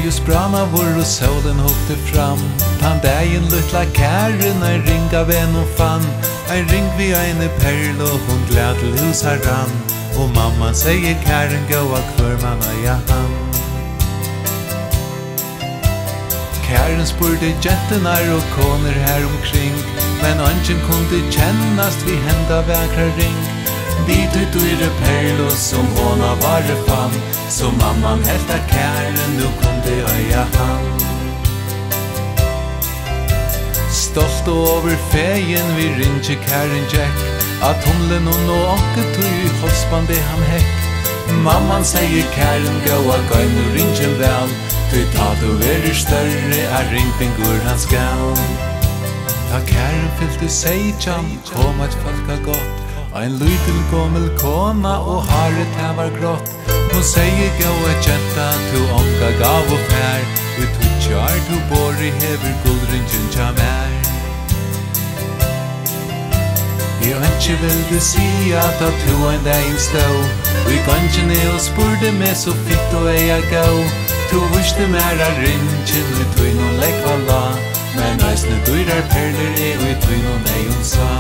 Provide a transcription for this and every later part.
just brana vår och solen hukte fram. Han dagen lutla kæren en ring av en och fann. En ring vi en perl och hon glad till hus här rann. Och mamma säger kæren gå av kvar mamma ja han. Kæren spurte gentenar och koner här omkring. Men ungen kunde kännas vid hända väkra ring. Vi tog dyre perlo som hon av varje fann. Så mamman hälta kæren nu kunde öja han. Stolt och över fägen vi ringe kæren Jack. Att humlen och nå onke tog i halsband det han häck. Mamman säger kæren gå av gøy nu ringen väl. Du tar du är större är ringfingur han skall. Ta kæren fyllte seitjan kom att folka gott. Ein liten gommel kona og haret her var grått. Hon sier gå et jenta to onka gav og fær. Vi tutjar to bor i hever guldringen tja mer. Jeg ønske vil du si at to en dagen stå. Vi gongene og spurte meg så fitt og eia gå. To vurste mer av ringen vi tog noen lekva la. Men eisne dyrar perler vi tog noen eion sa.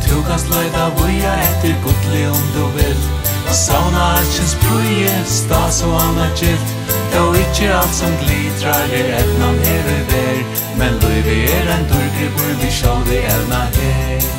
Du kan sløyda vuja etter godlig om du vil. Sauna alkjens bruje, stas og anna gilt. Da ikkje alt som glitrar etnan her og der. Men løyve en durgribur vi sjål vi evna her.